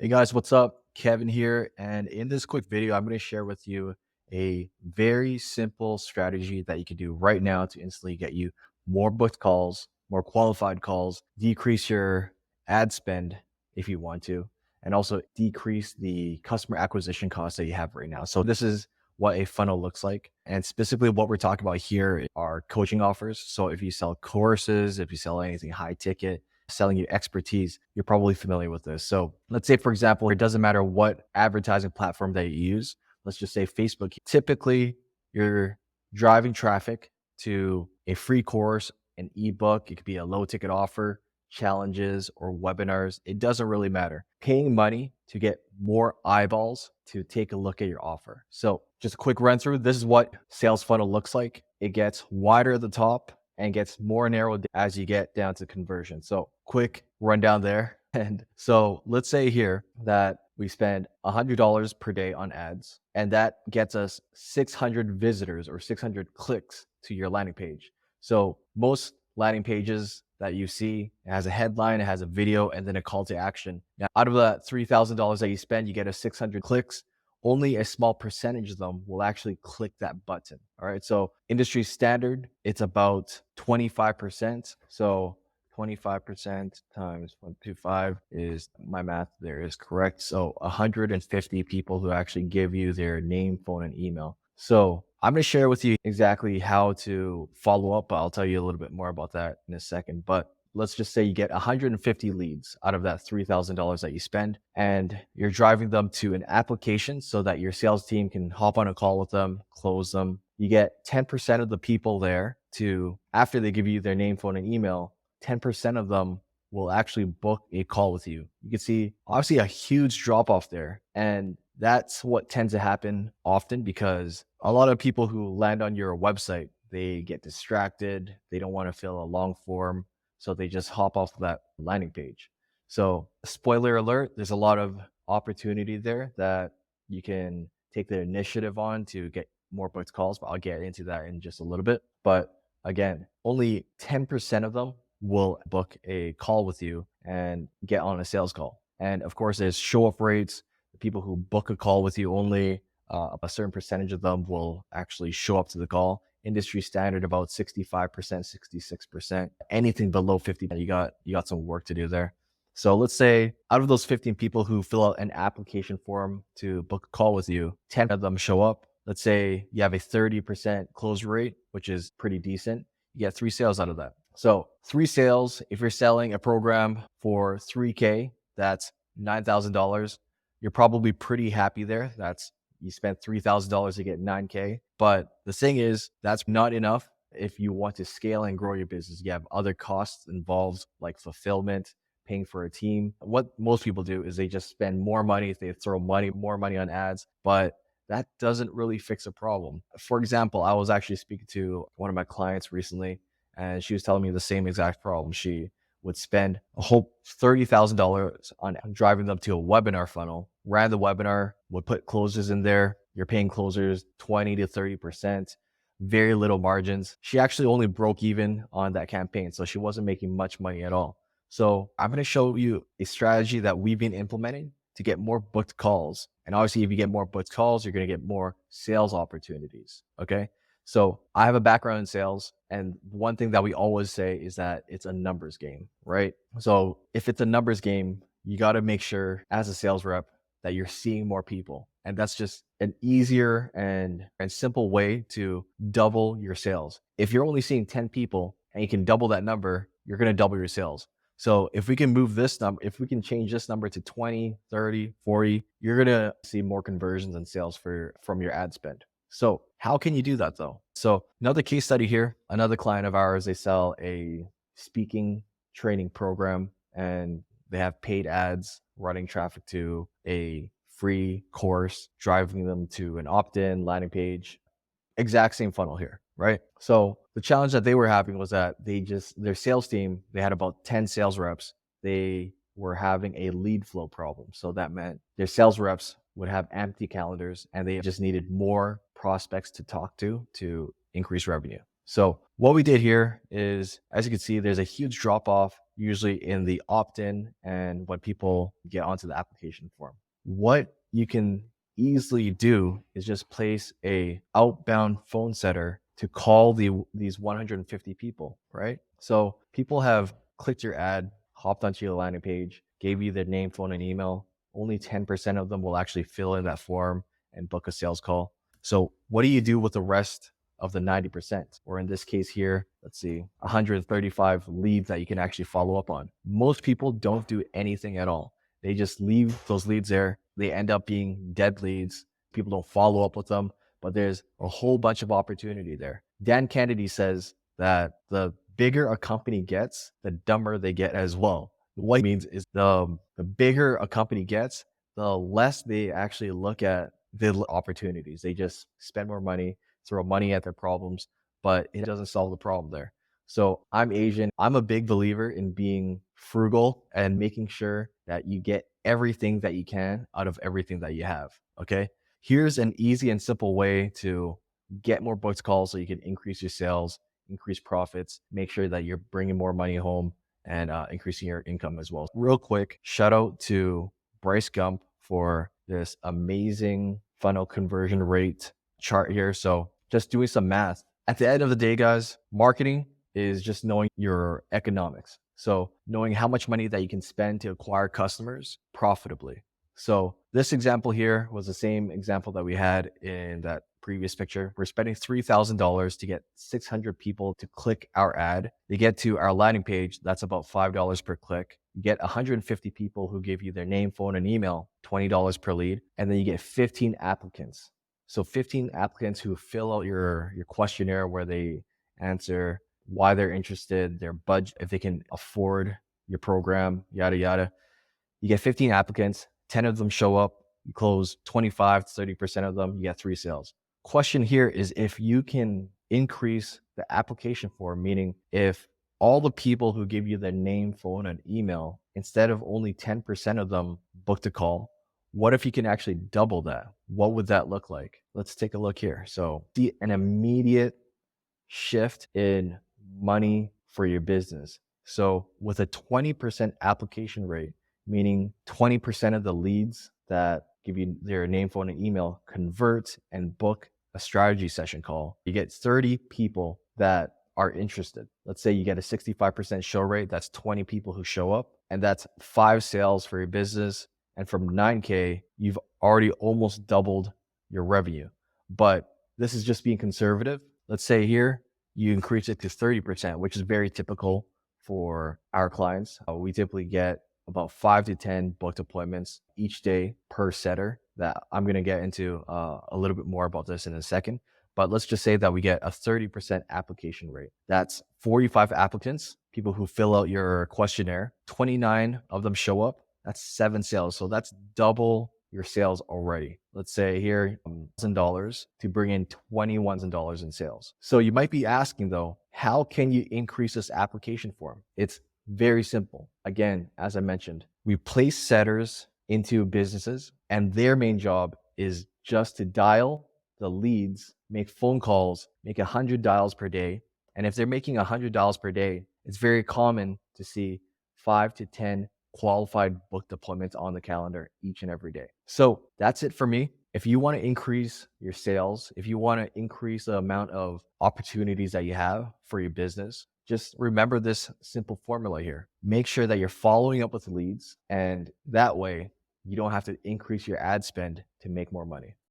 Hey guys, what's up? Kevin here. And in this quick video, I'm going to share with you a very simple strategy that you can do right now to instantly get you more booked calls, more qualified calls, decrease your ad spend if you want to, and also decrease the customer acquisition costs that you have right now. So this is what a funnel looks like. And specifically what we're talking about here are coaching offers. So if you sell courses, if you sell anything high ticket, selling you expertise, you're probably familiar with this. So let's say, for example, it doesn't matter what advertising platform that you use. Let's just say Facebook. Typically, you're driving traffic to a free course, an ebook. It could be a low ticket offer, challenges, or webinars. It doesn't really matter. Paying money to get more eyeballs to take a look at your offer. So just a quick run through. This is what sales funnel looks like. It gets wider at the top and gets more narrowed as you get down to conversion. So quick rundown there. And so let's say here that we spend $100 per day on ads, and that gets us 600 visitors or 600 clicks to your landing page. So most landing pages that you see, it has a headline, it has a video, and then a call to action. Now, out of that $3,000 that you spend, you get a 600 clicks. Only a small percentage of them will actually click that button. All right. So industry standard, it's about 25%. So 25% times 125 is, my math there is correct. So 150 people who actually give you their name, phone, and email. So I'm going to share with you exactly how to follow up. I'll tell you a little bit more about that in a second. But let's just say you get 150 leads out of that $3,000 that you spend, and you're driving them to an application so that your sales team can hop on a call with them, close them. You get 10% of the people there to, after they give you their name, phone, and email, 10% of them will actually book a call with you. You can see obviously a huge drop off there. And that's what tends to happen often because a lot of people who land on your website, they get distracted. They don't want to fill a long form. So they just hop off of that landing page. So spoiler alert, there's a lot of opportunity there that you can take the initiative on to get more booked calls, but I'll get into that in just a little bit. But again, only 10% of them will book a call with you and get on a sales call. And of course, there's show up rates. The people who book a call with you, only a certain percentage of them will actually show up to the call. Industry standard about 65%, 66%. Anything below 50, you got some work to do there. So let's say out of those 15 people who fill out an application form to book a call with you, 10 of them show up. Let's say you have a 30% close rate, which is pretty decent. You get 3 sales out of that. So 3 sales, if you're selling a program for $3K, that's $9,000. You're probably pretty happy there. That's, you spent $3,000 to get $9K. But the thing is, that's not enough if you want to scale and grow your business. You have other costs involved like fulfillment, paying for a team. What most people do is they just spend more money. They throw more money on ads, but that doesn't really fix a problem. For example, I was actually speaking to one of my clients recently, and she was telling me the same exact problem. She would spend a whole $30,000 on driving them to a webinar funnel, ran the webinar, would put closers in there. You're paying closers 20 to 30%, very little margins. She actually only broke even on that campaign. So she wasn't making much money at all. So I'm going to show you a strategy that we've been implementing to get more booked calls. And obviously, if you get more booked calls, you're going to get more sales opportunities. Okay. So I have a background in sales. And one thing that we always say is that it's a numbers game, right? So if it's a numbers game, you got to make sure as a sales rep that you're seeing more people. And that's just an easier and simple way to double your sales. If you're only seeing 10 people and you can double that number, you're going to double your sales. So if we can move this number, if we can change this number to 20, 30, 40, you're going to see more conversions and sales from your ad spend. So how can you do that though? So another case study here, another client of ours, they sell a speaking training program and they have paid ads running traffic to a free course, driving them to an opt-in landing page. Exact same funnel here, right? So the challenge that they were having was that their sales team, they had about 10 sales reps. They were having a lead flow problem. So that meant their sales reps would have empty calendars and they just needed more prospects to talk to increase revenue. So what we did here is, as you can see, there's a huge drop off usually in the opt-in and when people get onto the application form. What you can easily do is just place a outbound phone setter to call these 150 people, right? So people have clicked your ad, hopped onto your landing page, gave you their name, phone, and email. Only 10% of them will actually fill in that form and book a sales call. So what do you do with the rest of the 90%? Or in this case here, let's see, 135 leads that you can actually follow up on. Most people don't do anything at all. They just leave those leads there. They end up being dead leads. People don't follow up with them, but there's a whole bunch of opportunity there. Dan Kennedy says that the bigger a company gets, the dumber they get as well. What he means is the bigger a company gets, the less they actually look at the opportunities. They just spend more money, throw money at their problems, but it doesn't solve the problem there. So I'm Asian. I'm a big believer in being frugal and making sure that you get everything that you can out of everything that you have. Okay. Here's an easy and simple way to get more booked calls so you can increase your sales, increase profits, make sure that you're bringing more money home and increasing your income as well. Real quick, shout out to Bryce Gump for this amazing funnel conversion rate chart here. So just doing some math. At the end of the day, guys, marketing is just knowing your economics. So knowing how much money that you can spend to acquire customers profitably. So this example here was the same example that we had in that previous picture. We're spending $3,000 to get 600 people to click our ad. They get to our landing page. That's about $5 per click. You get 150 people who give you their name, phone, and email, $20 per lead. And then you get 15 applicants. So 15 applicants who fill out your questionnaire where they answer why they're interested, their budget, if they can afford your program, yada, yada. You get 15 applicants, 10 of them show up, you close 25 to 30% of them, you get 3 sales. Question here is if you can increase the application form, meaning if all the people who give you their name, phone, and email, instead of only 10% of them booked a call, what if you can actually double that? What would that look like? Let's take a look here. So see an immediate shift in money for your business. So with a 20% application rate, meaning 20% of the leads that give you their name, phone, and email convert and book a strategy session call, you get 30 people that are interested. Let's say you get a 65% show rate. That's 20 people who show up, and that's 5 sales for your business. And from 9K, you've already almost doubled your revenue. But this is just being conservative. Let's say here you increase it to 30%, which is very typical for our clients. We typically get about 5 to 10 booked appointments each day per setter that I'm going to get into a little bit more about this in a second. But let's just say that we get a 30% application rate. That's 45 applicants, people who fill out your questionnaire. 29 of them show up. That's 7 sales. So that's double your sales already. Let's say here, $1,000 to bring in $21,000 in sales. So you might be asking though, how can you increase this application form? It's very simple. Again, as I mentioned, we place setters into businesses and their main job is just to dial the leads, make phone calls, make 100 dials per day. And if they're making 100 dials per day, it's very common to see 5 to 10 qualified booked appointments on the calendar each and every day. So that's it for me. If you want to increase your sales, if you want to increase the amount of opportunities that you have for your business, just remember this simple formula here. Make sure that you're following up with leads, and that way you don't have to increase your ad spend to make more money.